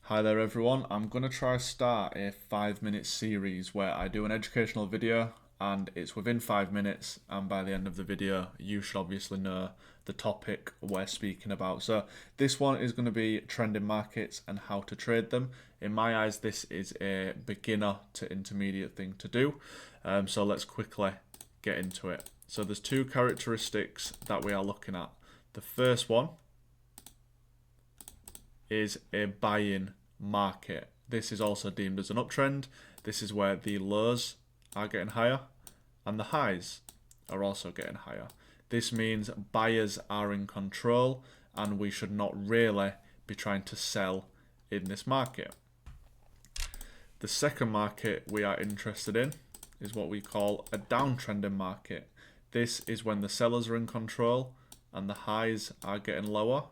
Hi there everyone, I'm going to try start a 5-minute series where I do an educational video and it's within 5 minutes, and by the end of the video you should obviously know the topic we're speaking about. So this one is going to be trending markets and how to trade them. In my eyes this is a beginner to intermediate thing to do, so let's quickly get into it. So there's two characteristics that we are looking at. The first one is a buy-in market. This is also deemed as an uptrend. This is where the lows are getting higher and the highs are also getting higher. This means buyers are in control and we should not really be trying to sell in this market. The second market we are interested in is what we call a downtrending market. This is when the sellers are in control and the highs are getting lower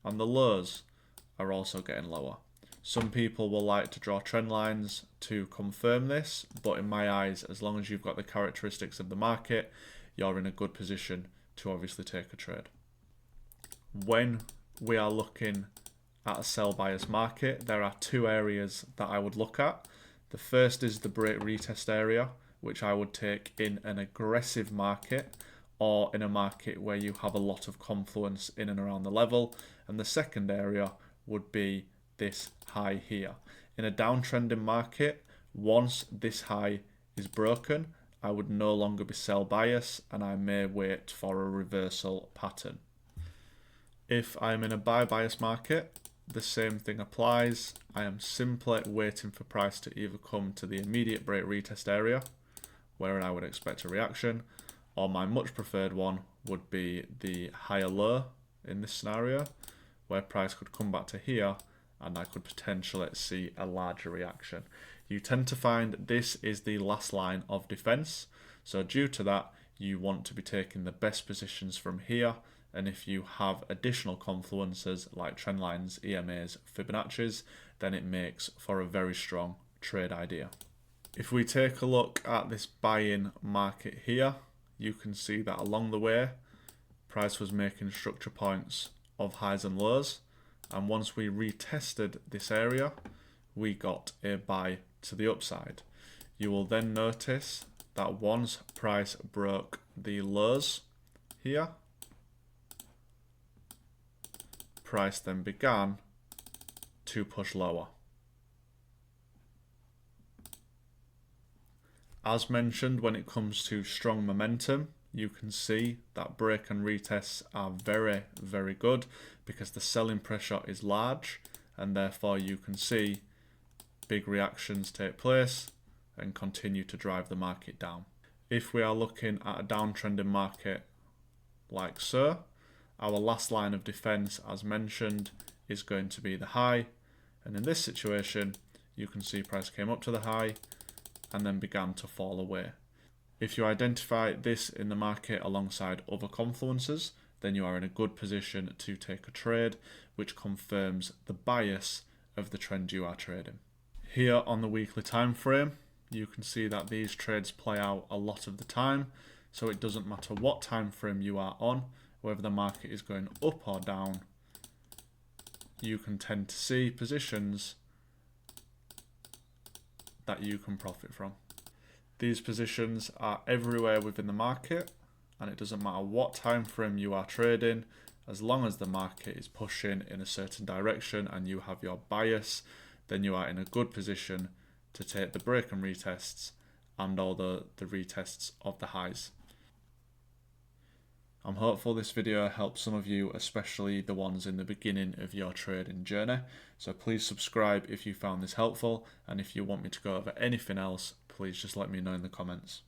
and the lows are also getting lower. Some people will like to draw trend lines to confirm this, but in my eyes, as long as you've got the characteristics of the market, you're in a good position to obviously take a trade. When we are looking at a sell bias market, there are two areas that I would look at. The first is the break retest area, which I would take in an aggressive market or in a market where you have a lot of confluence in and around the level. And the second area would be this high here. In a downtrending market, once this high is broken, I would no longer be sell bias and I may wait for a reversal pattern. If I'm in a buy bias market, the same thing applies. I am simply waiting for price to either come to the immediate break retest area, where I would expect a reaction, or my much preferred one would be the higher low in this scenario, where price could come back to here and I could potentially see a larger reaction. You tend to find this is the last line of defense, so due to that you want to be taking the best positions from here, and if you have additional confluences like trend lines, EMAs, Fibonacci's, then it makes for a very strong trade idea. If we take a look at this buy-in market here, you can see that along the way price was making structure points of highs and lows, and once we retested this area we got a buy to the upside. You will then notice that once price broke the lows here, price then began to push lower. As mentioned, when it comes to strong momentum, you can see that break and retests are very, very good because the selling pressure is large, and therefore you can see big reactions take place and continue to drive the market down. If we are looking at a downtrending market like so, our last line of defense, as mentioned, is going to be the high, and in this situation you can see price came up to the high and then began to fall away. If you identify this in the market alongside other confluences, then you are in a good position to take a trade, which confirms the bias of the trend you are trading. Here on the weekly time frame, you can see that these trades play out a lot of the time, so it doesn't matter what time frame you are on, whether the market is going up or down, you can tend to see positions that you can profit from. These positions are everywhere within the market, and it doesn't matter what time frame you are trading, as long as the market is pushing in a certain direction and you have your bias, then you are in a good position to take the break and retests and all the retests of the highs. I'm hopeful this video helps some of you, especially the ones in the beginning of your trading journey. So please subscribe if you found this helpful, and if you want me to go over anything else, please just let me know in the comments.